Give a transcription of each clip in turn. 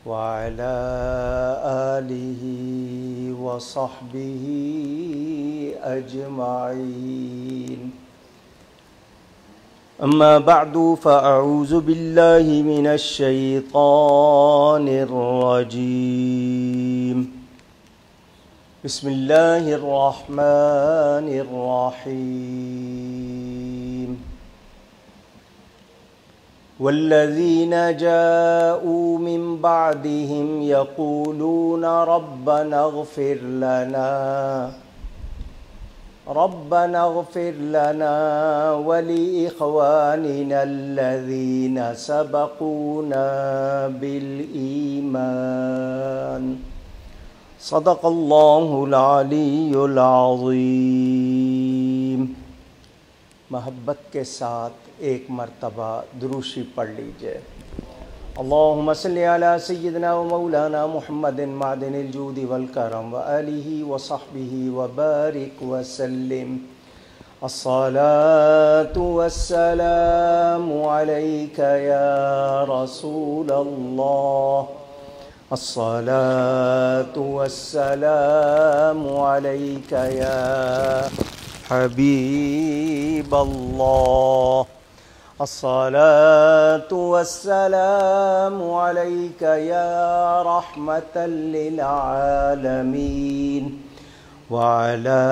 وعلى آله وصحبه أجمعين. أما بعد فأعوذ بالله من الشيطان الرجيم. بسم الله الرحمن الرحيم. والذين جاءوا من بعدهم يقولون ربنا اغفر لنا ولإخواننا الذين سبقونا بالإيمان. صدق اللہ العلی العظیم. محبت کے ساتھ ایک مرتبہ دروشی پڑھ لیجئے. اللہم صلی علی سیدنا و مولانا محمد معدن الجود والکرم وآلہ وصحبہ وبارک وسلم. الصلاة والسلام علیک یا رسول اللہ. الصلاة والسلام علیک یا حبیب اللہ. الصلاة والسلام علیک یا رحمة للعالمین وعلى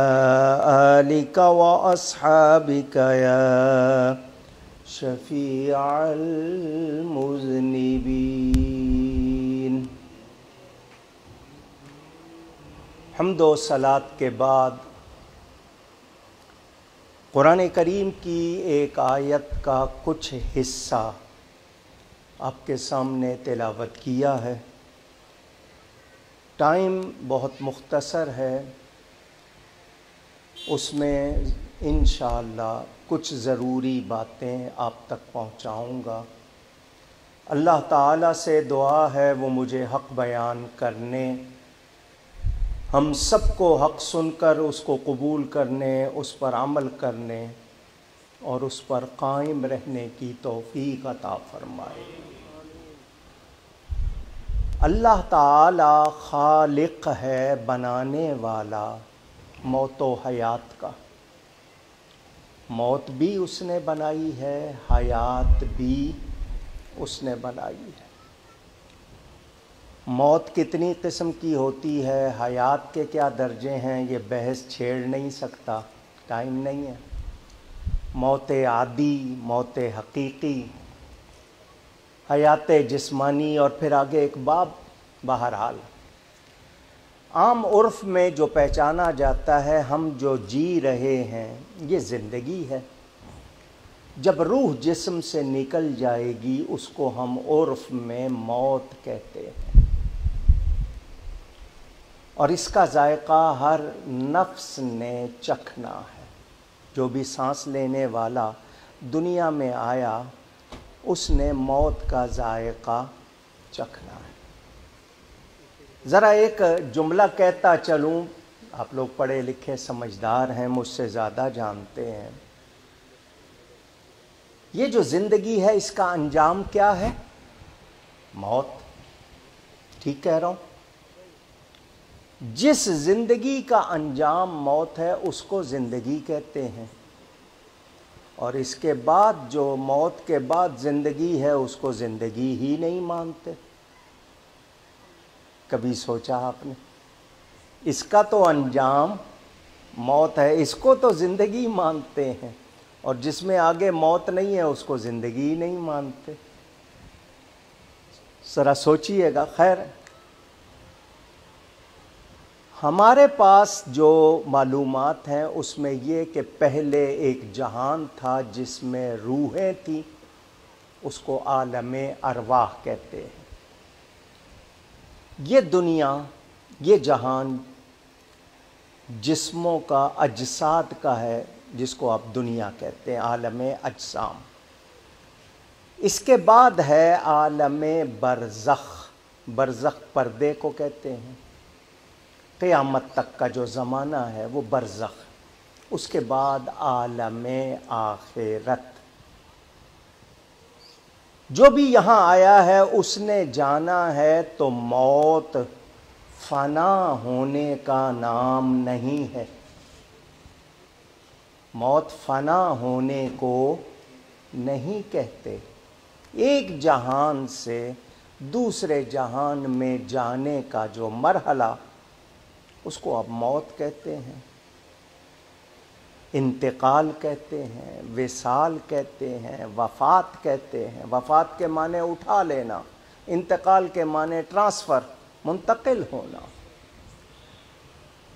آلک واصحابک یا شفیع المذنبین. حمد و صلاۃ کے بعد قرآن کریم کی ایک آیت کا کچھ حصہ آپ کے سامنے تلاوت کیا ہے. ٹائم بہت مختصر ہے، اس میں انشاءاللہ کچھ ضروری باتیں آپ تک پہنچاؤں گا. اللہ تعالیٰ سے دعا ہے وہ مجھے حق بیان کرنے، ہم سب کو حق سن کر اس کو قبول کرنے، اس پر عمل کرنے اور اس پر قائم رہنے کی توفیق عطا فرمائے. اللہ تعالی خالق ہے، بنانے والا موت و حیات کا. موت بھی اس نے بنائی ہے، حیات بھی اس نے بنائی ہے. موت کتنی قسم کی ہوتی ہے، حیات کے کیا درجے ہیں، یہ بحث چھیڑ نہیں سکتا، ٹائم نہیں ہے. موت عادی، موت حقیقی، حیات جسمانی اور پھر آگے ایک باب. بہرحال عام عرف میں جو پہچانا جاتا ہے، ہم جو جی رہے ہیں یہ زندگی ہے. جب روح جسم سے نکل جائے گی اس کو ہم عرف میں موت کہتے ہیں، اور اس کا ذائقہ ہر نفس نے چکھنا ہے. جو بھی سانس لینے والا دنیا میں آیا اس نے موت کا ذائقہ چکھنا ہے. ذرا ایک جملہ کہتا چلوں، آپ لوگ پڑھے لکھے سمجھدار ہیں، مجھ سے زیادہ جانتے ہیں. یہ جو زندگی ہے اس کا انجام کیا ہے؟ موت. ٹھیک کہہ رہا ہوں؟ جس زندگی کا انجام موت ہے اس کو زندگی کہتے ہیں، اور اس کے بعد جو موت کے بعد زندگی ہے اس کو زندگی ہی نہیں مانتے. کبھی سوچا آپ نے؟ اس کا تو انجام موت ہے، اس کو تو زندگی مانتے ہیں، اور جس میں آگے موت نہیں ہے اس کو زندگی نہیں مانتے. ذرا سوچئے گا. خیر، ہمارے پاس جو معلومات ہیں اس میں یہ کہ پہلے ایک جہان تھا جس میں روحیں تھیں، اس کو عالم ارواح کہتے ہیں. یہ دنیا، یہ جہان جسموں کا، اجساد کا ہے، جس کو آپ دنیا کہتے ہیں، عالم اجسام. اس کے بعد ہے عالم برزخ. برزخ پردے کو کہتے ہیں. قیامت تک کا جو زمانہ ہے وہ برزخ. اس کے بعد عالم آخرت. جو بھی یہاں آیا ہے اس نے جانا ہے تو موت فنا ہونے کا نام نہیں ہے. موت فنا ہونے کو نہیں کہتے. ایک جہان سے دوسرے جہان میں جانے کا جو مرحلہ، اس کو اب موت کہتے ہیں، انتقال کہتے ہیں، وصال کہتے ہیں، وفات کہتے ہیں. وفات کے معنی اٹھا لینا، انتقال کے معنی ٹرانسفر، منتقل ہونا.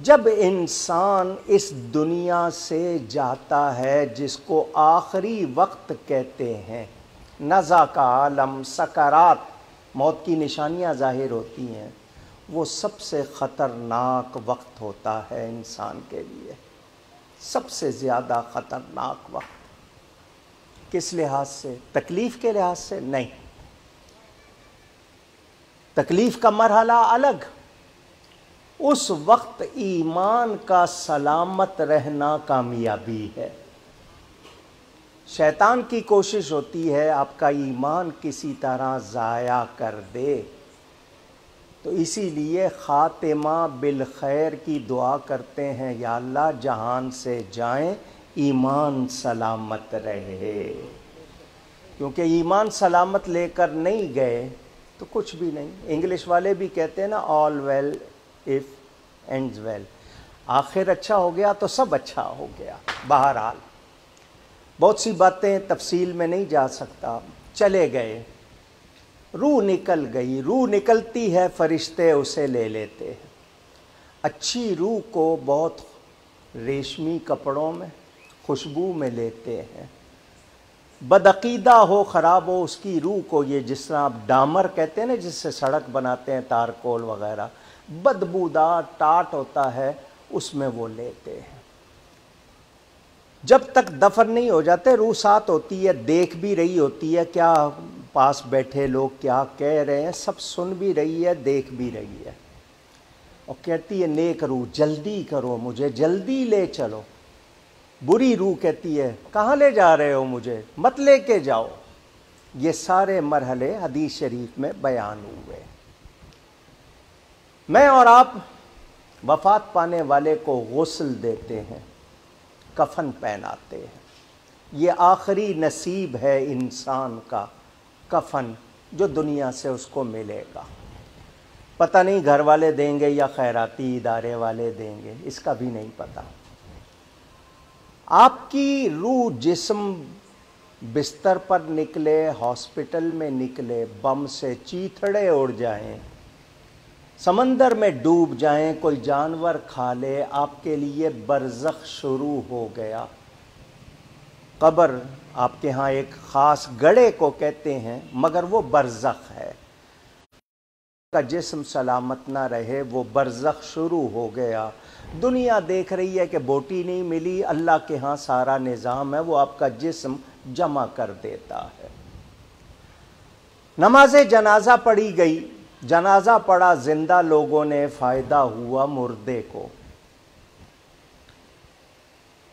جب انسان اس دنیا سے جاتا ہے جس کو آخری وقت کہتے ہیں، نزع کا عالم، سکرات، موت کی نشانیاں ظاہر ہوتی ہیں، وہ سب سے خطرناک وقت ہوتا ہے انسان کے لیے، سب سے زیادہ خطرناک وقت. کس لحاظ سے؟ تکلیف کے لحاظ سے نہیں. تکلیف کا مرحلہ الگ. اس وقت ایمان کا سلامت رہنا کامیابی ہے. شیطان کی کوشش ہوتی ہے آپ کا ایمان کسی طرح ضائع کر دے، تو اسی لیے خاتمہ بالخیر کی دعا کرتے ہیں، یا اللہ جہان سے جائیں ایمان سلامت رہے. کیونکہ ایمان سلامت لے کر نہیں گئے تو کچھ بھی نہیں. انگلش والے بھی کہتے ہیں نا، آل ویل اف اینڈز ویل. آخر اچھا ہو گیا تو سب اچھا ہو گیا. بہرحال بہت سی باتیں تفصیل میں نہیں جا سکتا. چلے گئے، روح نکل گئی. روح نکلتی ہے، فرشتے اسے لے لیتے ہیں. اچھی روح کو بہت ریشمی کپڑوں میں، خوشبو میں لیتے ہیں. بدعقیدہ ہو، خراب ہو اس کی روح کو، یہ جس طرح آپ ڈامر کہتے ہیں نا، جس سے سڑک بناتے ہیں، تارکول وغیرہ، بدبودار ٹاٹ ہوتا ہے، اس میں وہ لیتے ہیں. جب تک دفن نہیں ہو جاتے روح ساتھ ہوتی ہے، دیکھ بھی رہی ہوتی ہے کیا پاس بیٹھے لوگ کیا کہہ رہے ہیں، سب سن بھی رہی ہے، دیکھ بھی رہی ہے، اور کہتی ہے نیک روح جلدی کرو، مجھے جلدی لے چلو. بری روح کہتی ہے کہاں لے جا رہے ہو، مجھے مت لے کے جاؤ. یہ سارے مرحلے حدیث شریف میں بیان ہوئے. میں اور آپ وفات پانے والے کو غسل دیتے ہیں، کفن پہناتے ہیں. یہ آخری نصیب ہے انسان کا، کفن جو دنیا سے اس کو ملے گا. پتہ نہیں گھر والے دیں گے یا خیراتی ادارے والے دیں گے، اس کا بھی نہیں پتہ. آپ کی روح جسم بستر پر نکلے، ہاسپٹل میں نکلے، بم سے چیتھڑے اڑ جائیں، سمندر میں ڈوب جائیں، کوئی جانور کھا لے، آپ کے لیے برزخ شروع ہو گیا. قبر آپ کے ہاں ایک خاص گڑھے کو کہتے ہیں، مگر وہ برزخ ہے. کا جسم سلامت نہ رہے، وہ برزخ شروع ہو گیا. دنیا دیکھ رہی ہے کہ بوٹی نہیں ملی، اللہ کے ہاں سارا نظام ہے، وہ آپ کا جسم جمع کر دیتا ہے. نماز جنازہ پڑھی گئی، جنازہ پڑھا زندہ لوگوں نے، فائدہ ہوا مردے کو.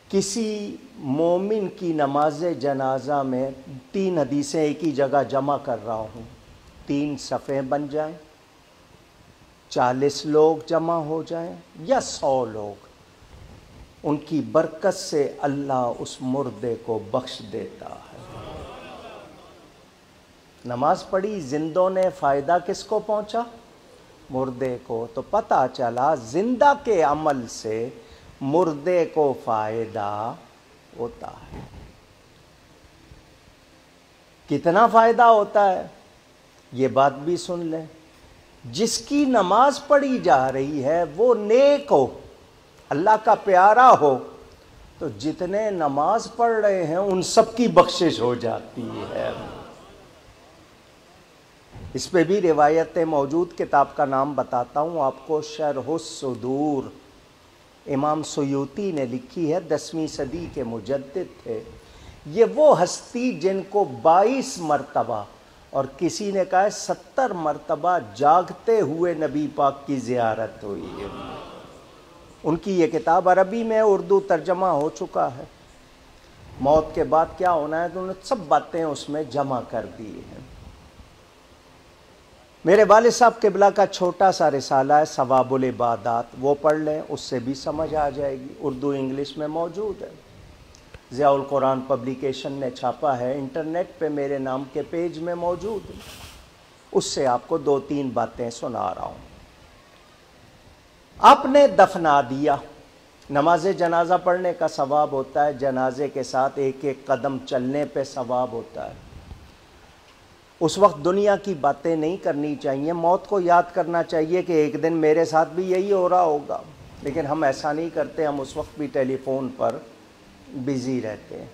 کسی مومن کی نماز جنازہ میں 3 حدیثیں ایک ہی جگہ جمع کر رہا ہوں، 3 صفیں بن جائیں، 40 لوگ جمع ہو جائیں یا 100 لوگ، ان کی برکت سے اللہ اس مردے کو بخش دیتا ہے. نماز پڑھی، زندوں نے، فائدہ کس کو پہنچا؟ مردے کو. تو پتہ چلا زندہ کے عمل سے مردے کو فائدہ ہوتا ہے. کتنا فائدہ ہوتا ہے یہ بات بھی سن لیں. جس کی نماز پڑھی جا رہی ہے وہ نیک ہو، اللہ کا پیارا ہو، تو جتنے نماز پڑھ رہے ہیں ان سب کی بخشش ہو جاتی ہے. اس پہ بھی روایتیں موجود، کتاب کا نام بتاتا ہوں آپ کو، شرح الصدور، امام سیوطی نے لکھی ہے، 10ویں صدی کے مجدد تھے. یہ وہ ہستی جن کو 22 مرتبہ اور کسی نے کہا 70 مرتبہ جاگتے ہوئے نبی پاک کی زیارت ہوئی ہے. ان کی یہ کتاب عربی میں، اردو ترجمہ ہو چکا ہے. موت کے بعد کیا ہونا ہے، تو انہوں نے سب باتیں اس میں جمع کر دی ہیں۔ میرے والد صاحب قبلہ کا چھوٹا سا رسالہ ہے ثواب العبادات، وہ پڑھ لیں، اس سے بھی سمجھ آ جائے گی، اردو انگلش میں موجود ہے، ضیاء القرآن پبلیکیشن نے چھاپا ہے، انٹرنیٹ پہ میرے نام کے پیج میں موجود ہے، اس سے آپ کو 2-3 باتیں سنا رہا ہوں۔ آپ نے دفنا دیا، نماز جنازہ پڑھنے کا ثواب ہوتا ہے، جنازے کے ساتھ ایک ایک قدم چلنے پہ ثواب ہوتا ہے۔ اس وقت دنیا کی باتیں نہیں کرنی چاہیے، موت کو یاد کرنا چاہیے کہ ایک دن میرے ساتھ بھی یہی ہو رہا ہوگا، لیکن ہم ایسا نہیں کرتے، ہم اس وقت بھی ٹیلی فون پر بزی رہتے ہیں۔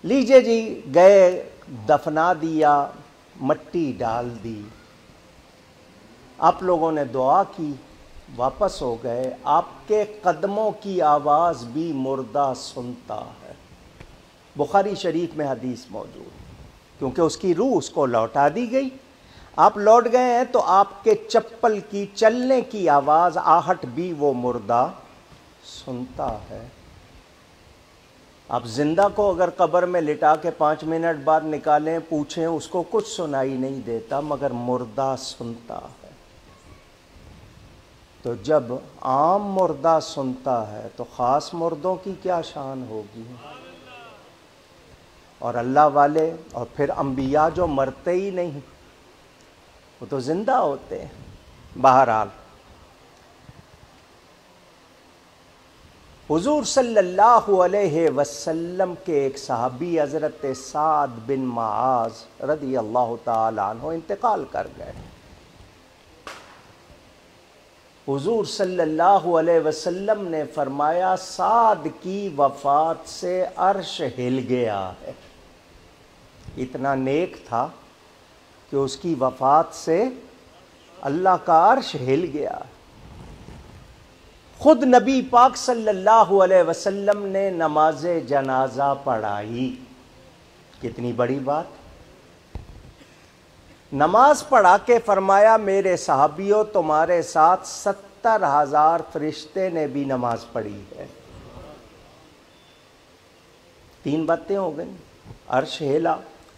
لیجئے جی، گئے، دفنا دیا، مٹی ڈال دی، آپ لوگوں نے دعا کی، واپس ہو گئے، آپ کے قدموں کی آواز بھی مردہ سنتا ہے، بخاری شریف میں حدیث موجود ہے، کیونکہ اس کی روح اس کو لوٹا دی گئی۔ آپ لوٹ گئے ہیں تو آپ کے چپل کی چلنے کی آواز، آہٹ بھی وہ مردہ سنتا ہے۔ آپ زندہ کو اگر قبر میں لٹا کے 5 منٹ بعد نکالیں، پوچھیں، اس کو کچھ سنائی نہیں دیتا، مگر مردہ سنتا ہے۔ تو جب عام مردہ سنتا ہے تو خاص مردوں کی کیا شان ہوگی؟ اور اللہ والے اور پھر انبیاء جو مرتے ہی نہیں، وہ تو زندہ ہوتے ہیں۔ بہرحال حضور صلی اللہ علیہ وسلم کے ایک صحابی حضرت سعد بن معاذ رضی اللہ تعالی عنہ انتقال کر گئے۔ حضور صلی اللہ علیہ وسلم نے فرمایا سعد کی وفات سے عرش ہل گیا ہے۔ اتنا نیک تھا کہ اس کی وفات سے اللہ کا عرش ہل گیا۔ خود نبی پاک صلی اللہ علیہ وسلم نے نماز جنازہ پڑھائی، کتنی بڑی بات۔ نماز پڑھا کے فرمایا میرے صحابیوں تمہارے ساتھ 70,000 فرشتے نے بھی نماز پڑھی ہے۔ 3 باتیں ہو گئیں، عرش ہلا،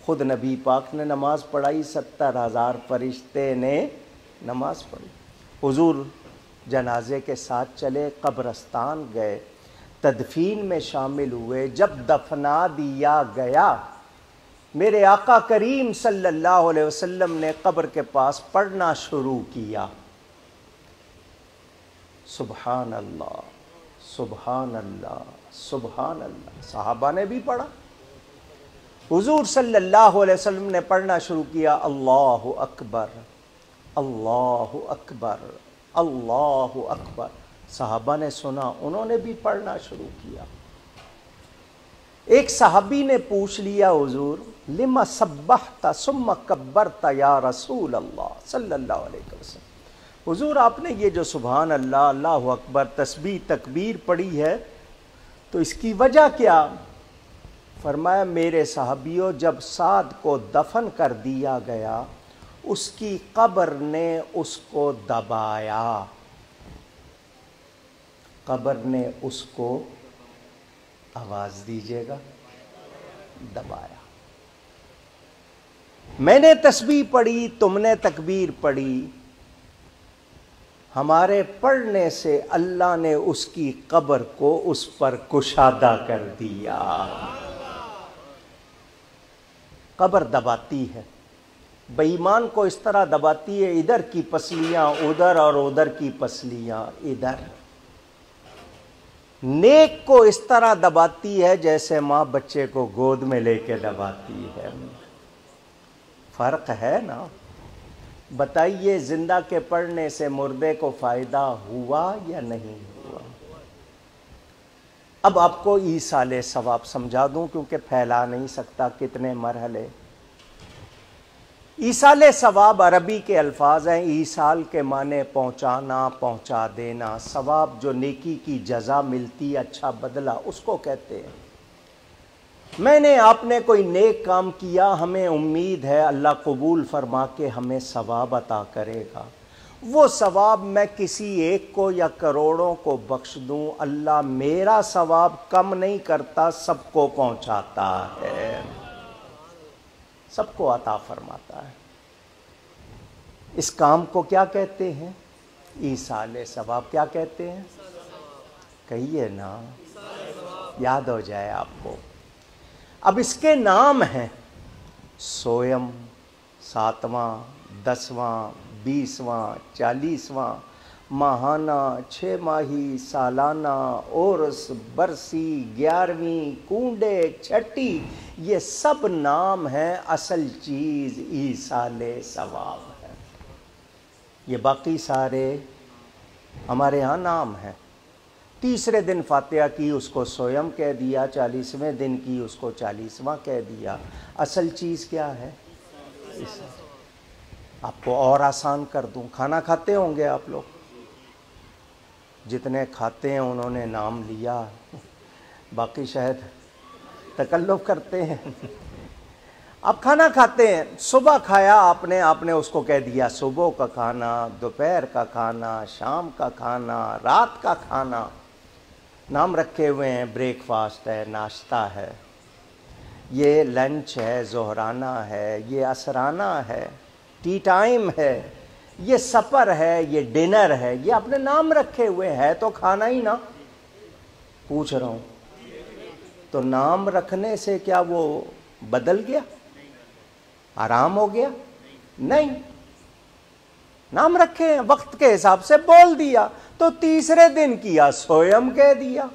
خود نبی پاک نے نماز پڑھائی، 70,000 فرشتے نے نماز پڑھی۔ حضور جنازے کے ساتھ چلے، قبرستان گئے، تدفین میں شامل ہوئے۔ جب دفنا دیا گیا، میرے آقا کریم صلی اللہ علیہ وسلم نے قبر کے پاس پڑھنا شروع کیا، سبحان اللہ سبحان اللہ سبحان اللہ۔ صحابہ نے بھی پڑھا، حضور صلی اللہ علیہ وسلم نے پڑھنا شروع کیا، اللہ اکبر اللہ اکبر اللہ اکبر۔ صحابہ نے سنا، انہوں نے بھی پڑھنا شروع کیا۔ ایک صحابی نے پوچھ لیا، حضور لما سبحت ثم کبرت یا رسول اللہ صلی اللہ علیہ وسلم، حضور آپ نے یہ جو سبحان اللہ اللہ اکبر تسبیح تکبیر پڑھی ہے تو اس کی وجہ کیا؟ فرمایا میرے صحابیوں، جب سعد کو دفن کر دیا گیا اس کی قبر نے اس کو دبایا، قبر نے اس کو، آواز دیجیے گا، دبایا۔ میں نے تسبیح پڑھی، تم نے تکبیر پڑھی، ہمارے پڑھنے سے اللہ نے اس کی قبر کو اس پر کشادہ کر دیا۔ قبر دباتی ہے، بے ایمان کو اس طرح دباتی ہے، ادھر کی پسلیاں ادھر اور ادھر کی پسلیاں ادھر۔ نیک کو اس طرح دباتی ہے جیسے ماں بچے کو گود میں لے کے دباتی ہے۔ فرق ہے نا؟ بتائیے زندہ کے پڑھنے سے مردے کو فائدہ ہوا یا نہیں ہوا؟ اب آپ کو ایصال ثواب سمجھا دوں کیونکہ پھیلا نہیں سکتا کتنے مرحلے۔ ایصال ثواب عربی کے الفاظ ہیں، ایصال کے معنی پہنچانا، پہنچا دینا، ثواب جو نیکی کی جزا ملتی، اچھا بدلہ، اس کو کہتے ہیں۔ میں نے آپ نے کوئی نیک کام کیا، ہمیں امید ہے اللہ قبول فرما کے ہمیں ثواب عطا کرے گا۔ وہ ثواب میں کسی ایک کو یا کروڑوں کو بخش دوں، اللہ میرا ثواب کم نہیں کرتا، سب کو پہنچاتا ہے، سب کو عطا فرماتا ہے۔ اس کام کو کیا کہتے ہیں؟ ایصال ثواب۔ کیا کہتے ہیں؟ کہیے نا، یاد ہو جائے آپ کو۔ اب اس کے نام ہیں سویم، 7واں، 10واں، 20واں، 40واں، ماہانہ، 6 ماہی، سالانہ، عرس، برسی، 11ویں، کنڈے، چھٹی، یہ سب نام ہیں، اصل چیز ایصال ثواب ہے۔ یہ باقی سارے ہمارے ہاں نام ہیں۔ تیسرے دن فاتحہ کی اس کو سویم کہہ دیا، 40ویں دن کی اس کو 40واں کہہ دیا۔ اصل چیز کیا ہے؟ آپ کو اور آسان کر دوں، کھانا کھاتے ہوں گے آپ لوگ، جتنے کھاتے ہیں انہوں نے نام لیا، باقی شاید تکلف کرتے ہیں۔ آپ کھانا کھاتے ہیں، صبح کھایا آپ نے اس کو کہہ دیا صبح کا کھانا، دوپہر کا کھانا، شام کا کھانا، رات کا کھانا، نام رکھے ہوئے ہیں، بریک فاسٹ ہے، ناشتہ ہے، یہ لنچ ہے، ظہرانہ ہے، یہ عصرانہ ہے، ٹی ٹائم ہے، یہ سپر ہے، یہ ڈنر ہے، یہ اپنے نام رکھے ہوئے ہے تو کھانا ہی نا۔ پوچھ رہا ہوں، تو نام رکھنے سے کیا وہ بدل گیا؟ آرام ہو گیا؟ نہیں، نام رکھے ہیں، وقت کے حساب سے بول دیا، تو تیسرے دن کیا سویم کہہ دیا،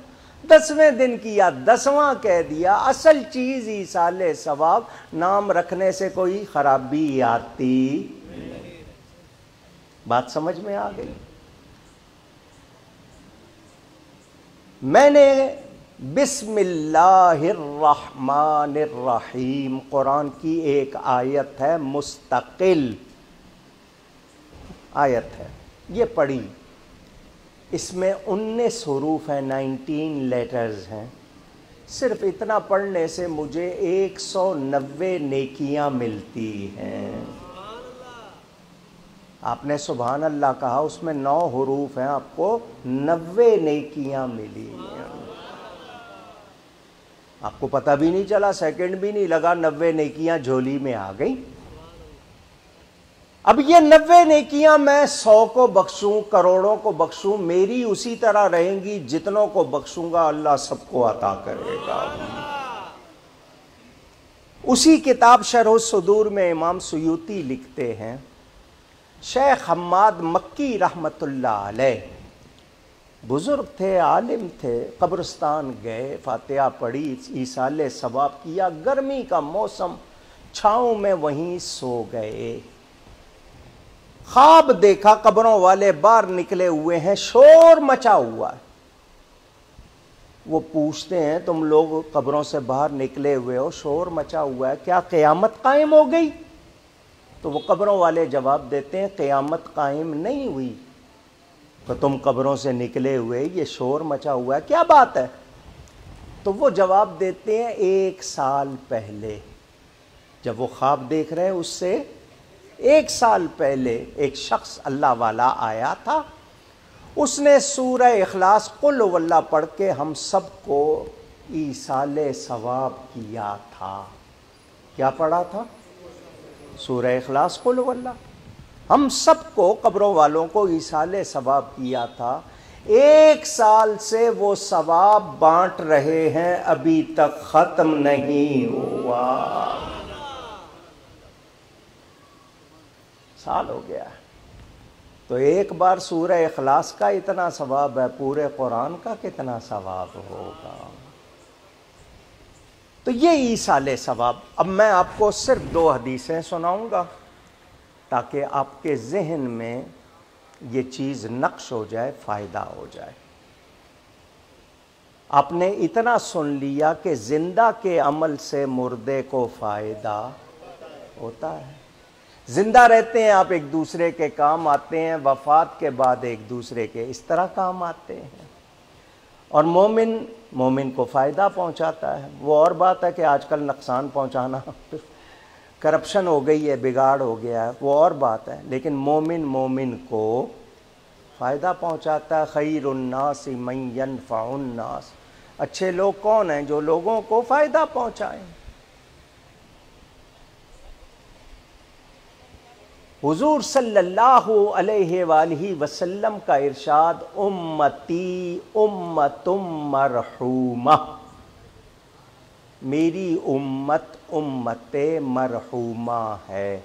10ویں دن کیا 10واں کہہ دیا۔ اصل چیز ایصال ثواب، نام رکھنے سے کوئی خرابی آتی، بات سمجھ میں آ گئی؟ میں نے بسم اللہ الرحمن الرحیم، قرآن کی ایک آیت ہے، مستقل آیت ہے، یہ پڑھی، اس میں 19 حروف ہیں، 19 لیٹرز ہیں، صرف اتنا پڑھنے سے مجھے 190 نیکیاں ملتی ہیں۔ آپ نے سبحان اللہ کہا، اس میں 9 حروف ہیں، آپ کو 90 نیکیاں ملی ہیں۔ آپ کو پتہ بھی نہیں چلا، سیکنڈ بھی نہیں لگا، 90 نیکیاں جھولی میں آ گئی۔ اب یہ 90 نیکیاں میں 100 کو بخشوں، کروڑوں کو بخشوں، میری اسی طرح رہیں گی، جتنوں کو بخشوں گا اللہ سب کو عطا کرے گا۔ اسی کتاب شرح الصدور میں امام سیوطی لکھتے ہیں، شیخ حماد مکی رحمت اللہ علیہ بزرگ تھے، عالم تھے، قبرستان گئے، فاتحہ پڑھی، ایصال ثواب کیا، گرمی کا موسم، چھاؤں میں وہیں سو گئے۔ خواب دیکھا، قبروں والے باہر نکلے ہوئے ہیں، شور مچا ہوا ہے۔ وہ پوچھتے ہیں تم لوگ قبروں سے باہر نکلے ہوئے ہو، شور مچا ہوا ہے، کیا قیامت قائم ہو گئی؟ تو وہ قبروں والے جواب دیتے ہیں قیامت قائم نہیں ہوئی، تو تم قبروں سے نکلے ہوئے، یہ شور مچا ہوا ہے، کیا بات ہے؟ تو وہ جواب دیتے ہیں 1 سال پہلے، جب وہ خواب دیکھ رہے ہیں اس سے 1 سال پہلے ایک شخص اللہ والا آیا تھا، اس نے سورہ اخلاص قل هو اللہ پڑھ کے ہم سب کو ایصال ثواب کیا تھا۔ کیا پڑھا تھا؟ سورہ اخلاص قل هو اللہ، ہم سب کو، قبروں والوں کو ایصال ثواب کیا تھا۔ 1 سال سے وہ ثواب بانٹ رہے ہیں، ابھی تک ختم نہیں ہوا، سال ہو گیا۔ تو ایک بار سورہ اخلاص کا اتنا ثواب ہے، پورے قرآن کا کتنا ثواب ہوگا؟ تو یہ ایصال ثواب۔ اب میں آپ کو صرف 2 حدیثیں سناؤں گا تاکہ آپ کے ذہن میں یہ چیز نقش ہو جائے، فائدہ ہو جائے۔ آپ نے اتنا سن لیا کہ زندہ کے عمل سے مردے کو فائدہ ہوتا ہے۔ زندہ رہتے ہیں آپ، ایک دوسرے کے کام آتے ہیں، وفات کے بعد ایک دوسرے کے اس طرح کام آتے ہیں، اور مومن کو فائدہ پہنچاتا ہے۔ وہ اور بات ہے کہ آج کل نقصان پہنچانا کرپشن ہو گئی ہے، بگاڑ ہو گیا ہے، وہ اور بات ہے، لیکن مومن کو فائدہ پہنچاتا ہے۔ خیر الناس من ینفع الناس، اچھے لوگ کون ہیں؟ جو لوگوں کو فائدہ پہنچائیں۔ حضور صلی اللہ علیہ وآلہ وسلم کا ارشاد، امتی امت مرحومہ، میری امت امت مرحومہ ہے۔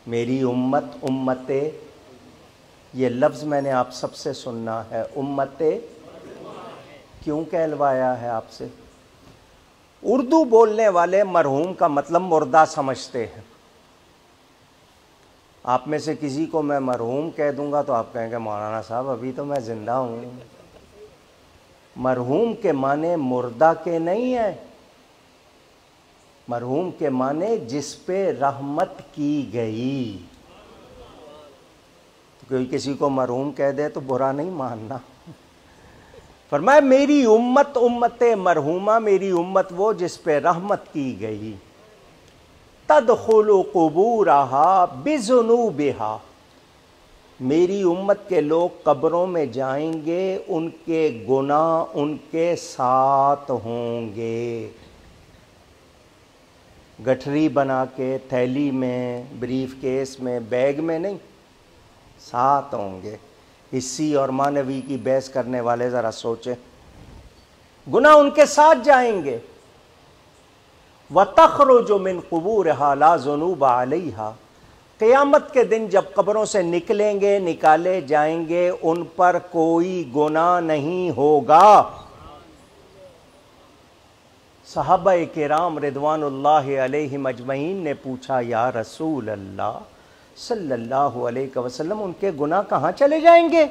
میری امت یہ لفظ میں نے آپ سب سے سننا ہے، امت کیوں کہلوایا ہے آپ سے؟ اردو بولنے والے مرحوم کا مطلب مردہ سمجھتے ہیں۔ آپ میں سے کسی کو میں مرحوم کہہ دوں گا تو آپ کہیں گے مولانا صاحب ابھی تو میں زندہ ہوں۔ مرحوم کے معنی مردہ کے نہیں ہیں، مرحوم کے معنی جس پہ رحمت کی گئی۔ کوئی کسی کو مرحوم کہہ دے تو برا نہیں ماننا۔ فرمایا میری امت امت مرحومہ، میری امت وہ جس پہ رحمت کی گئی۔ تدخل قبورها بذنوبها، میری امت کے لوگ قبروں میں جائیں گے، ان کے گناہ ان کے ساتھ ہوں گے، گٹھری بنا کے، تھیلی میں، بریف کیس میں، بیگ میں نہیں، ساتھ ہوں گے۔ حصی اور معنوی کی بحث کرنے والے ذرا سوچیں، گناہ ان کے ساتھ جائیں گے۔ وَتَخْرُجُ مِنْ قُبُورِهَا لَا ذُنُوبَ عَلَيْهَا، قیامت کے دن جب قبروں سے نکلیں گے، نکالے جائیں گے، ان پر کوئی گناہ نہیں ہوگا۔ صحابہ کرام رضوان اللہ علیہم اجمعین نے پوچھا یا رسول اللہ صلی اللہ علیہ وسلم ان کے گناہ کہاں چلے جائیں گے؟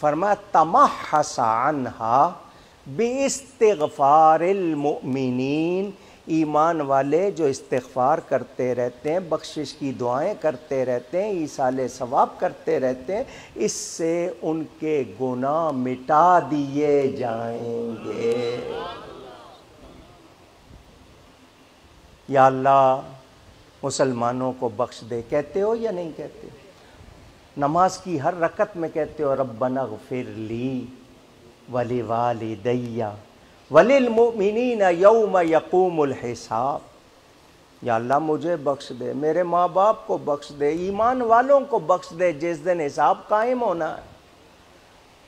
فرمایا تمحص عنها باستغفار المؤمنین، ایمان والے جو استغفار کرتے رہتے ہیں، بخشش کی دعائیں کرتے رہتے ہیں، ایصال ثواب کرتے رہتے ہیں، اس سے ان کے گناہ مٹا دیے جائیں گے۔ یا اللہ مسلمانوں کو بخش دے، کہتے ہو یا نہیں کہتے؟ نماز کی ہر رکعت میں کہتے ہو ربنا اغفر لی ولوالدی وللمؤمنین یوم یقوم الحساب، یا اللہ مجھے بخش دے، میرے ماں باپ کو بخش دے، ایمان والوں کو بخش دے جس دن حساب قائم ہونا ہے۔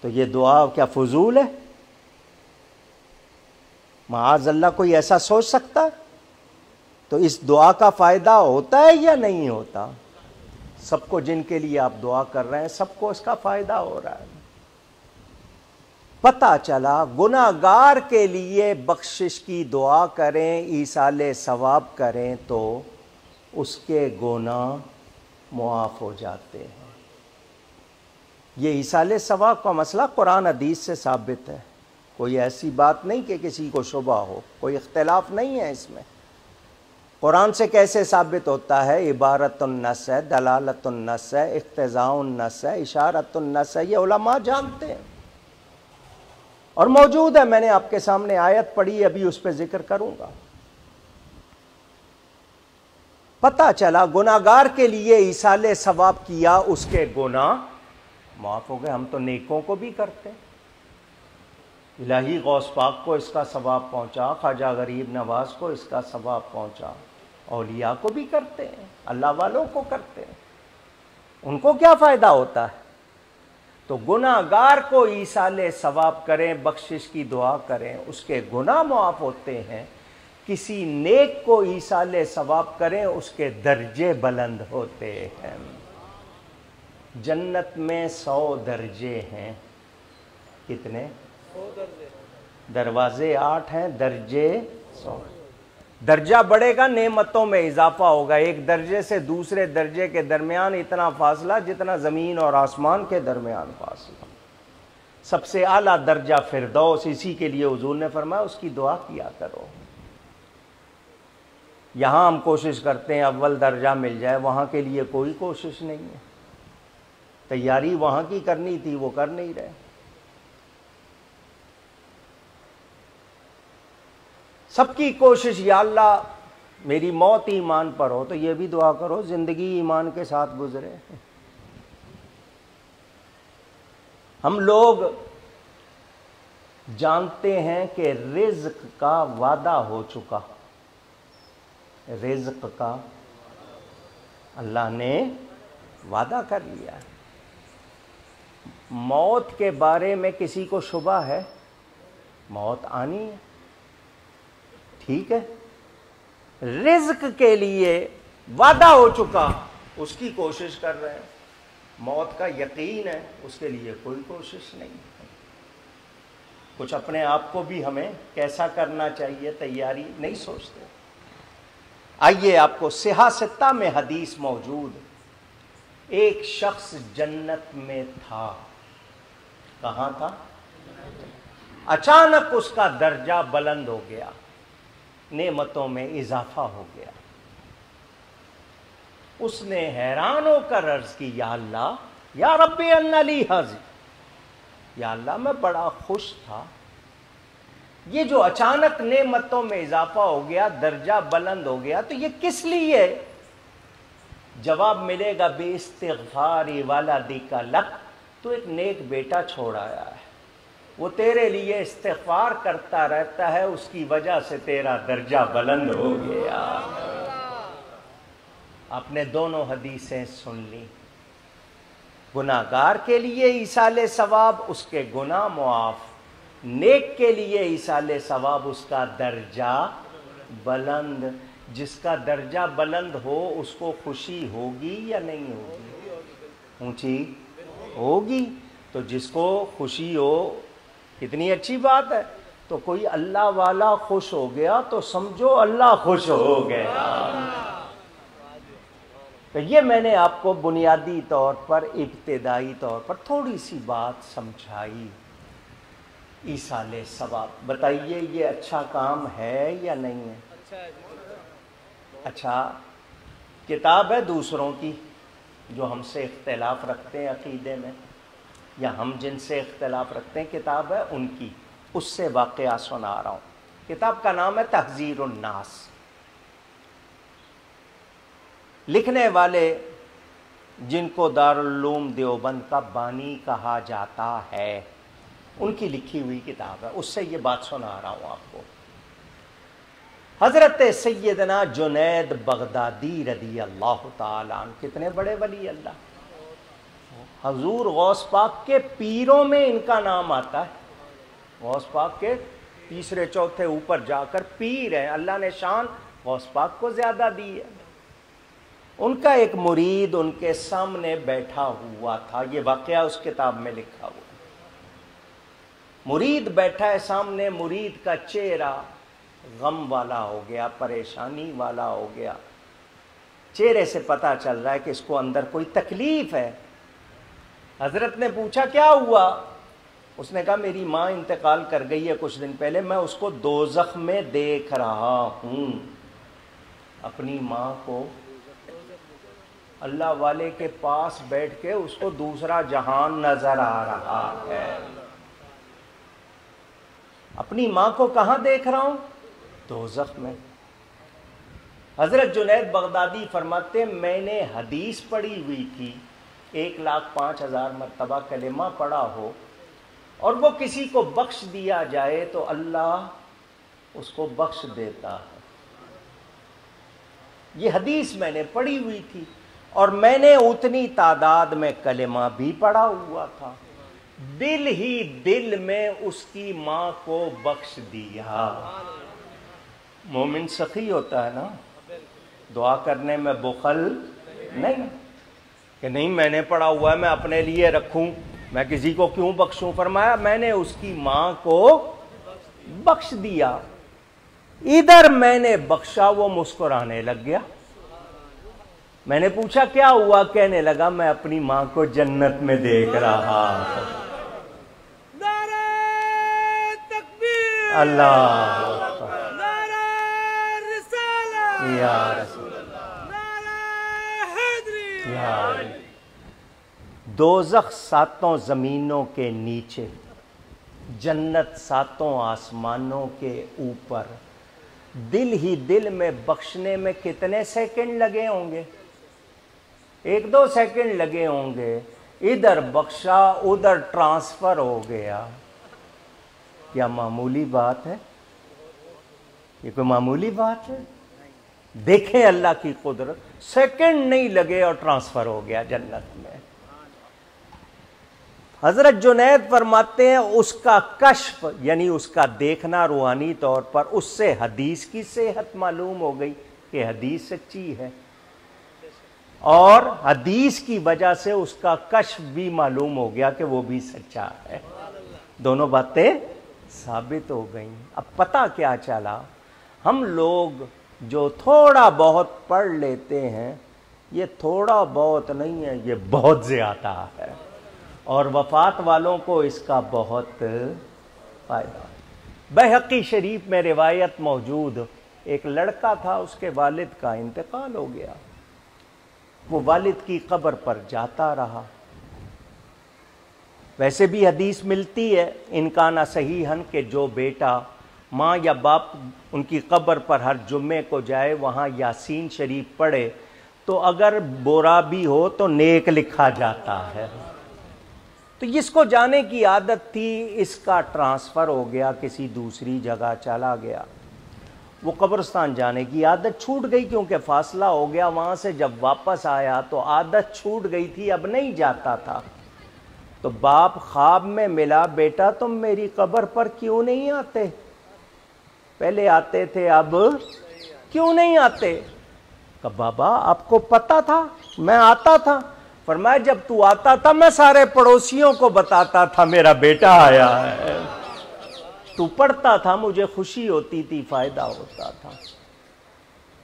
تو یہ دعا کیا فضول ہے؟ معاذ اللہ کوئی ایسا سوچ سکتا ہے؟ تو اس دعا کا فائدہ ہوتا ہے یا نہیں ہوتا؟ سب کو جن کے لیے آپ دعا کر رہے ہیں سب کو اس کا فائدہ ہو رہا ہے۔ پتہ چلا گناہگار کے لیے بخشش کی دعا کریں، ایصال ثواب کریں تو اس کے گناہ معاف ہو جاتے ہیں۔ یہ ایصال ثواب کا مسئلہ قرآن حدیث سے ثابت ہے، کوئی ایسی بات نہیں کہ کسی کو شبہ ہو، کوئی اختلاف نہیں ہے اس میں۔ قرآن سے کیسے ثابت ہوتا ہے؟ عبارت النص ہے، دلالت النص ہے، اقتضاء النص ہے، اشارت النص ہے، یہ علماء جانتے ہیں اور موجود ہے۔ میں نے آپ کے سامنے آیت پڑھی، ابھی اس پہ ذکر کروں گا۔ پتہ چلا گناہگار کے لیے ایصال ثواب کیا، اس کے گناہ معاف ہو گئے۔ ہم تو نیکوں کو بھی کرتے ہیں، الہی غوث پاک کو اس کا ثواب پہنچا، خواجہ غریب نواز کو اس کا ثواب پہنچا، اولیاء کو بھی کرتے ہیں، اللہ والوں کو کرتے ہیں، ان کو کیا فائدہ ہوتا ہے؟ تو گناہگار کو ایصال ثواب کریں، بخشش کی دعا کریں، اس کے گناہ معاف ہوتے ہیں۔ کسی نیک کو ایصال ثواب کریں، اس کے درجے بلند ہوتے ہیں۔ جنت میں 100 درجے ہیں، کتنے؟ دروازے 8 ہیں، درجے 100۔ درجہ بڑھے گا نعمتوں میں اضافہ ہوگا، ایک درجے سے دوسرے درجے کے درمیان اتنا فاصلہ جتنا زمین اور آسمان کے درمیان فاصلہ۔ سب سے اعلیٰ درجہ فردوس، اسی کے لیے حضور نے فرمایا اس کی دعا کیا کرو۔ یہاں ہم کوشش کرتے ہیں اول درجہ مل جائے، وہاں کے لیے کوئی کوشش نہیں ہے، تیاری وہاں کی کرنی تھی وہ کر نہیں رہے۔ سب کی کوشش یا اللہ میری موت ایمان پر ہو، تو یہ بھی دعا کرو زندگی ایمان کے ساتھ گزرے۔ ہم لوگ جانتے ہیں کہ رزق کا وعدہ ہو چکا، رزق کا اللہ نے وعدہ کر لیا ہے۔ موت کے بارے میں کسی کو شبہ ہے؟ موت آنی ہے، ٹھیک ہے، رزق کے لیے وعدہ ہو چکا، اس کی کوشش کر رہے ہیں۔ موت کا یقین ہے، اس کے لیے کوئی کوشش نہیں۔ کچھ اپنے آپ کو بھی ہمیں کیسا کرنا چاہیے، تیاری نہیں سوچتے۔ آئیے آپ کو صحیح ستہ میں حدیث موجود ہے، ایک شخص جنت میں تھا۔ کہاں تھا؟ اچانک اس کا درجہ بلند ہو گیا، نعمتوں میں اضافہ ہو گیا۔ اس نے حیران ہو کر عرض کی، یا اللہ، یا رب ان لی ھذا، یا اللہ میں بڑا خوش تھا، یہ جو اچانک نعمتوں میں اضافہ ہو گیا، درجہ بلند ہو گیا، تو یہ کس لیے؟ جواب ملے گا، بے استغفاری ولدک لک، تو ایک نیک بیٹا چھوڑ آیا ہے، وہ تیرے لیے استغفار کرتا رہتا ہے، اس کی وجہ سے تیرا درجہ بلند ہو گیا۔ آپ نے دونوں حدیثیں سن لی۔ گناہگار کے لیے ایصال ثواب، اس کے گناہ معاف، نیک کے لیے ایصال ثواب، اس کا درجہ بلند۔ جس کا درجہ بلند ہو اس کو خوشی ہوگی یا نہیں ہوگی؟ اونچی ہوگی۔ تو جس کو خوشی ہو، کتنی اچھی بات ہے۔ تو کوئی اللہ والا خوش ہو گیا تو سمجھو اللہ خوش ہو گیا۔ تو یہ میں نے آپ کو بنیادی طور پر، ابتدائی طور پر تھوڑی سی بات سمجھائی، ایصال ثواب۔ بتائیے یہ اچھا کام ہے یا نہیں ہے؟ اچھا کتاب ہے دوسروں کی جو ہم سے اختلاف رکھتے ہیں عقیدے میں، یا ہم جن سے اختلاف رکھتے ہیں، کتاب ہے ان کی، اس سے واقعہ سنا رہا ہوں۔ کتاب کا نام ہے تحذیر الناس، لکھنے والے جن کو دارالعلوم دیوبند کا بانی کہا جاتا ہے، ان کی لکھی ہوئی کتاب ہے، اس سے یہ بات سنا رہا ہوں آپ کو۔ حضرت سیدنا جنید بغدادی رضی اللہ تعالیٰ عنہ، کتنے بڑے ولی اللہ، حضور غوث پاک کے پیروں میں ان کا نام آتا ہے۔ غوث پاک کے تیسرے چوتھے اوپر جا کر پیر ہیں، اللہ نے شان غوث پاک کو زیادہ دی ہے۔ ان کا ایک مرید ان کے سامنے بیٹھا ہوا تھا، یہ واقعہ اس کتاب میں لکھا ہوا۔ مرید بیٹھا ہے سامنے، مرید کا چہرہ غم والا ہو گیا، پریشانی والا ہو گیا، چہرے سے پتہ چل رہا ہے کہ اس کو اندر کوئی تکلیف ہے۔ حضرت نے پوچھا کیا ہوا؟ اس نے کہا میری ماں انتقال کر گئی ہے کچھ دن پہلے، میں اس کو دوزخ میں دیکھ رہا ہوں، اپنی ماں کو۔ اللہ والے کے پاس بیٹھ کے اس کو دوسرا جہان نظر آ رہا ہے۔ اپنی ماں کو کہاں دیکھ رہا ہوں؟ دوزخ میں۔ حضرت جنید بغدادی فرماتے میں نے حدیث پڑھی ہوئی تھی، 1,05,000 مرتبہ کلمہ پڑھا ہو اور وہ کسی کو بخش دیا جائے تو اللہ اس کو بخش دیتا ہے۔ یہ حدیث میں نے پڑھی ہوئی تھی اور میں نے اتنی تعداد میں کلمہ بھی پڑھا ہوا تھا، دل ہی دل میں اس کی ماں کو بخش دیا۔ مومن سخی ہوتا ہے نا، دعا کرنے میں بخل نہیں کہ نہیں میں نے پڑھا ہوا ہے میں اپنے لیے رکھوں، میں کسی کو کیوں بخشوں۔ فرمایا میں نے اس کی ماں کو بخش دیا۔ ادھر میں نے بخشا، وہ مسکرانے لگ گیا۔ میں نے پوچھا کیا ہوا؟ کہنے لگا میں اپنی ماں کو جنت میں دیکھ رہا ہوں۔ اللہ یا رسول اللہ۔ دوزخ 7 زمینوں کے نیچے، جنت 7 آسمانوں کے اوپر، دل ہی دل میں بخشنے میں کتنے سیکنڈ لگے ہوں گے؟ 1-2 سیکنڈ لگے ہوں گے، ادھر بخشا ادھر ٹرانسفر ہو گیا۔ کیا معمولی بات ہے؟ یہ کوئی معمولی بات ہے؟ دیکھیں اللہ کی قدرت، سیکنڈ نہیں لگے اور ٹرانسفر ہو گیا جنت میں۔ حضرت جنید فرماتے ہیں اس کا کشف یعنی اس کا دیکھنا روحانی طور پر، اس سے حدیث کی صحت معلوم ہو گئی کہ حدیث سچی ہے، اور حدیث کی وجہ سے اس کا کشف بھی معلوم ہو گیا کہ وہ بھی سچا ہے۔ دونوں باتیں ثابت ہو گئیں۔ اب پتہ کیا چلا؟ ہم لوگ جو تھوڑا بہت پڑھ لیتے ہیں، یہ تھوڑا بہت نہیں ہے، یہ بہت زیادہ ہے، اور وفات والوں کو اس کا بہت فائدہ۔ بحقی شریف میں روایت موجود، ایک لڑکا تھا، اس کے والد کا انتقال ہو گیا، وہ والد کی قبر پر جاتا رہا۔ ویسے بھی حدیث ملتی ہے ان کا نہ صحیحاً کہ جو بیٹا ماں یا باپ ان کی قبر پر ہر جمعے کو جائے، وہاں یاسین شریف پڑھے، تو اگر برا بھی ہو تو نیک لکھا جاتا ہے۔ تو جس کو جانے کی عادت تھی، اس کا ٹرانسفر ہو گیا، کسی دوسری جگہ چلا گیا، وہ قبرستان جانے کی عادت چھوٹ گئی کیونکہ فاصلہ ہو گیا وہاں سے۔ جب واپس آیا تو عادت چھوٹ گئی تھی، اب نہیں جاتا تھا۔ تو باپ خواب میں ملا، بیٹا تم میری قبر پر کیوں نہیں آتے؟ پہلے آتے تھے، اب کیوں نہیں آتے؟ کہ بابا آپ کو پتا تھا میں آتا تھا۔ فرمایا جب تو آتا تھا میں سارے پڑوسیوں کو بتاتا تھا میرا بیٹا آیا ہے، تو پڑھتا تھا، مجھے خوشی ہوتی تھی، فائدہ ہوتا تھا۔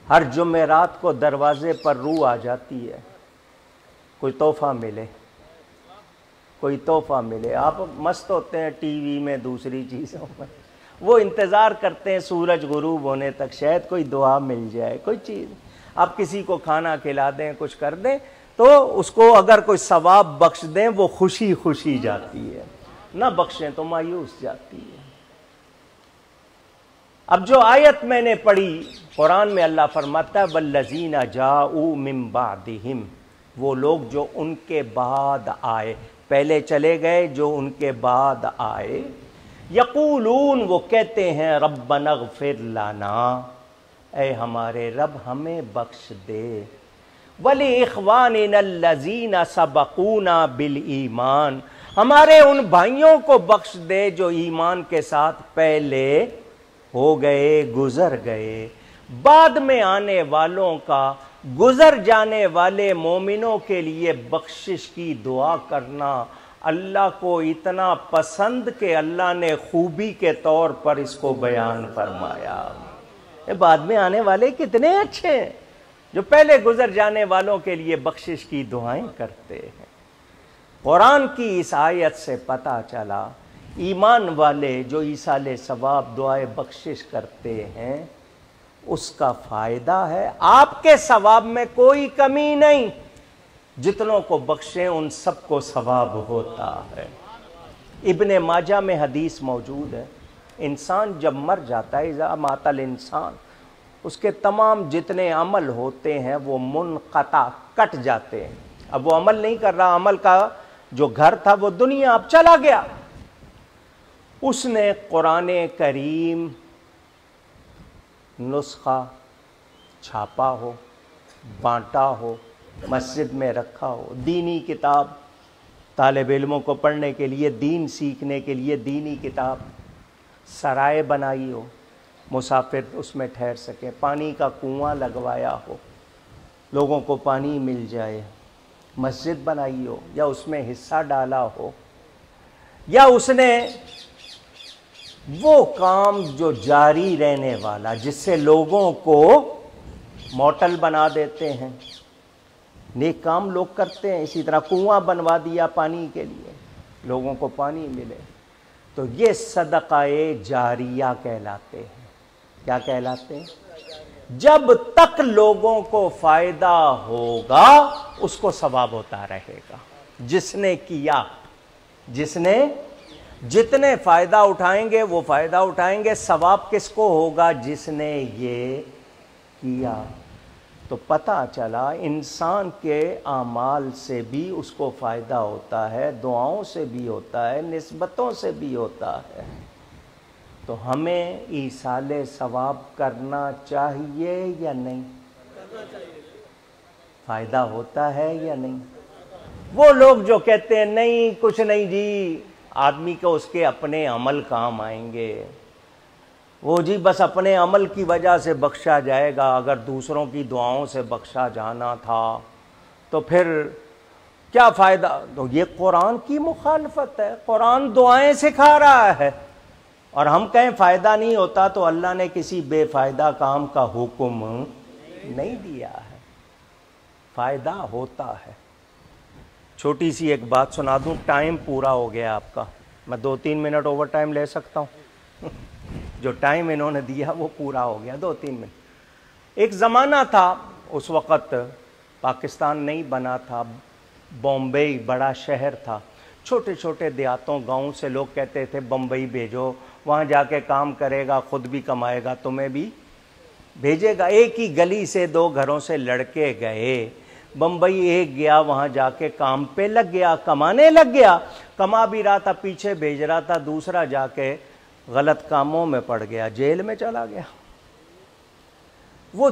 ہر جمعرات کو دروازے پر روح آ جاتی ہے، کوئی تحفہ ملے، کوئی تحفہ ملے۔ آپ مست ہوتے ہیں ٹی وی میں، دوسری چیزوں میں، وہ انتظار کرتے ہیں سورج غروب ہونے تک، شاید کوئی دعا مل جائے، کوئی چیز۔ آپ کسی کو کھانا کھلا دیں، کچھ کر دیں، تو اس کو اگر کوئی ثواب بخش دیں وہ خوشی خوشی جاتی ہے، نہ بخشیں تو مایوس جاتی ہے۔ اب جو آیت میں نے پڑھی قرآن میں، اللہ فرماتا ہے والذین جاؤوا من بعدہم، وہ لوگ جو ان کے بعد آئے، پہلے چلے گئے، جو ان کے بعد آئے، یقولون وہ کہتے ہیں ربنا اغفر لنا، اے ہمارے رب ہمیں بخش دے، وَلِإِخْوَانِنَا الَّذِينَ سَبَقُونَا بِالْإِيمَانِ، ہمارے ان بھائیوں کو بخش دے جو ایمان کے ساتھ پہلے ہو گئے، گزر گئے۔ بعد میں آنے والوں کا، گزر جانے والے مومنوں کے لیے بخشش کی دعا کرنا اللہ کو اتنا پسند کہ اللہ نے خوبی کے طور پر اس کو بیان فرمایا۔ بعد میں آنے والے کتنے اچھے ہیں جو پہلے گزر جانے والوں کے لیے بخشش کی دعائیں کرتے ہیں۔ قرآن کی اس آیت سے پتہ چلا ایمان والے جو ایصال ثواب دعائے بخشش کرتے ہیں اس کا فائدہ ہے، آپ کے ثواب میں کوئی کمی نہیں، جتنوں کو بخشیں ان سب کو ثواب ہوتا ہے۔ ابن ماجہ میں حدیث موجود ہے، انسان جب مر جاتا ہے، اذا مات الانسان، اس کے تمام جتنے عمل ہوتے ہیں وہ منقطع، کٹ جاتے ہیں۔ اب وہ عمل نہیں کر رہا، عمل کا جو گھر تھا وہ دنیا اب چلا گیا۔ اس نے قرآن کریم نسخہ چھاپا ہو، بانٹا ہو، مسجد میں رکھا ہو، دینی کتاب طالب علموں کو پڑھنے کے لیے، دین سیکھنے کے لیے دینی کتاب، سرائے بنائی ہو، مسافر اس میں ٹھہر سکیں، پانی کا کنواں لگوایا ہو، لوگوں کو پانی مل جائے، مسجد بنائی ہو، یا اس میں حصہ ڈالا ہو، یا اس نے وہ کام جو جاری رہنے والا، جس سے لوگوں کو موٹل بنا دیتے ہیں، نیک کام لوگ کرتے ہیں، اسی طرح کنواں بنوا دیا پانی کے لیے، لوگوں کو پانی ملے، تو یہ صدقہ جاریہ کہلاتے ہیں۔ کیا کہلاتے ہیں؟ جب تک لوگوں کو فائدہ ہوگا اس کو ثواب ہوتا رہے گا۔ جس نے کیا، جس نے جتنے فائدہ اٹھائیں گے وہ فائدہ اٹھائیں گے، ثواب کس کو ہوگا؟ جس نے یہ کیا۔ تو پتہ چلا انسان کے اعمال سے بھی اس کو فائدہ ہوتا ہے، دعاؤں سے بھی ہوتا ہے، نسبتوں سے بھی ہوتا ہے۔ تو ہمیں ایصال ثواب کرنا چاہیے یا نہیں؟ فائدہ ہوتا ہے یا نہیں؟ وہ لوگ جو کہتے ہیں نہیں کچھ نہیں جی، آدمی کو اس کے اپنے عمل کام آئیں گے، وہ جی بس اپنے عمل کی وجہ سے بخشا جائے گا، اگر دوسروں کی دعاؤں سے بخشا جانا تھا تو پھر کیا فائدہ؟ تو یہ قرآن کی مخالفت ہے۔ قرآن دعائیں سکھا رہا ہے اور ہم کہیں فائدہ نہیں ہوتا، تو اللہ نے کسی بے فائدہ کام کا حکم نہیں دیا ہے، فائدہ ہوتا ہے۔ چھوٹی سی ایک بات سنا دوں، ٹائم پورا ہو گیا آپ کا، میں 2-3 منٹ اوور ٹائم لے سکتا ہوں؟ جو ٹائم انہوں نے دیا وہ پورا ہو گیا، 2-3 منٹ۔ ایک زمانہ تھا، اس وقت پاکستان نہیں بنا تھا، بامبئی بڑا شہر تھا، چھوٹے چھوٹے دیہاتوں گاؤں سے لوگ کہتے تھے بمبئی بھیجو، وہاں جا کے کام کرے گا، خود بھی کمائے گا، تمہیں بھی بھیجے گا۔ ایک ہی گلی سے 2 گھروں سے لڑکے گئے بمبئی، ایک گیا وہاں جا کے کام پہ لگ گیا، کمانے لگ گیا، کما بھی رہا تھا، پیچھے بھیج رہا تھا، دوسرا جا کے غلط کاموں میں پڑ گیا، جیل میں چلا گیا۔ وہ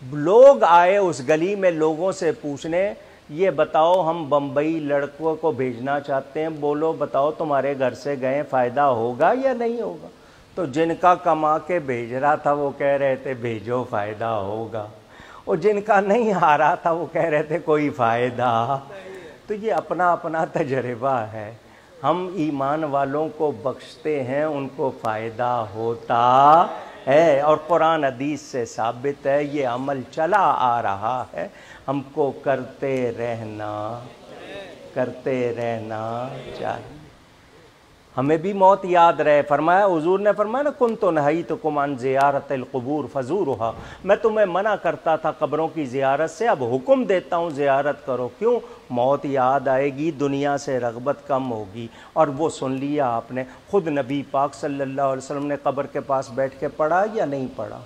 لوگ آئے اس گلی میں لوگوں سے پوچھنے، یہ بتاؤ ہم بمبئی لڑکوں کو بھیجنا چاہتے ہیں، بولو بتاؤ تمہارے گھر سے گئے فائدہ ہوگا یا نہیں ہوگا؟ تو جن کا کما کے بھیج رہا تھا وہ کہہ رہے تھے بھیجو فائدہ ہوگا، اور جن کا نہیں آ رہا تھا وہ کہہ رہے تھے کوئی فائدہ۔ تو یہ اپنا اپنا تجربہ ہے، ہم ایمان والوں کو بخشتے ہیں، ان کو فائدہ ہوتا ہے، اور قرآن حدیث سے ثابت ہے، یہ عمل چلا آ رہا ہے، ہم کو کرتے رہنا چاہیے۔ ہمیں بھی موت یاد رہے، فرمایا حضور نے فرمایا نا کنت نہیتکم عن زیارت القبور فزورھا، میں تمہیں منع کرتا تھا قبروں کی زیارت سے، اب حکم دیتا ہوں زیارت کرو۔ کیوں؟ موت یاد آئے گی، دنیا سے رغبت کم ہوگی۔ اور وہ سن لیا آپ نے، خود نبی پاک صلی اللہ علیہ وسلم نے قبر کے پاس بیٹھ کے پڑھا یا نہیں پڑھا؟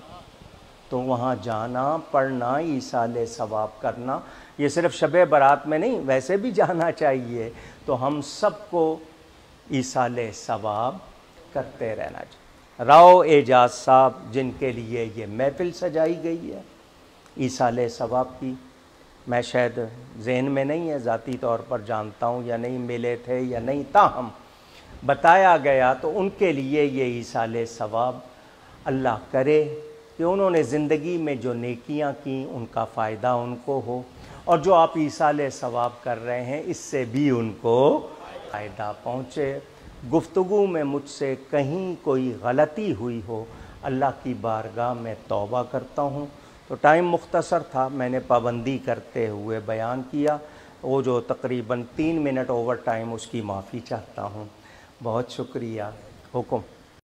تو وہاں جانا، پڑھنا، ایصال ثواب کرنا، یہ صرف شب برات میں نہیں، ویسے بھی جانا چاہیے۔ تو ہم سب کو ایصال ثواب کرتے رہنا چاہیے۔ راؤ اعجاز صاحب جن کے لیے یہ محفل سجائی گئی ہے ایصال ثواب کی، میں شاید ذہن میں نہیں ہے، ذاتی طور پر جانتا ہوں یا نہیں، ملے تھے یا نہیں، تاہم بتایا گیا تو ان کے لیے یہ ایصال ثواب اللہ کرے کہ انہوں نے زندگی میں جو نیکیاں کیں ان کا فائدہ ان کو ہو، اور جو آپ ایصال ثواب کر رہے ہیں اس سے بھی ان کو فائدہ پہنچے۔ گفتگو میں مجھ سے کہیں کوئی غلطی ہوئی ہو، اللہ کی بارگاہ میں توبہ کرتا ہوں۔ تو ٹائم مختصر تھا، میں نے پابندی کرتے ہوئے بیان کیا، وہ جو تقریباً 3 منٹ اوور ٹائم، اس کی معافی چاہتا ہوں۔ بہت شکریہ۔ حکم۔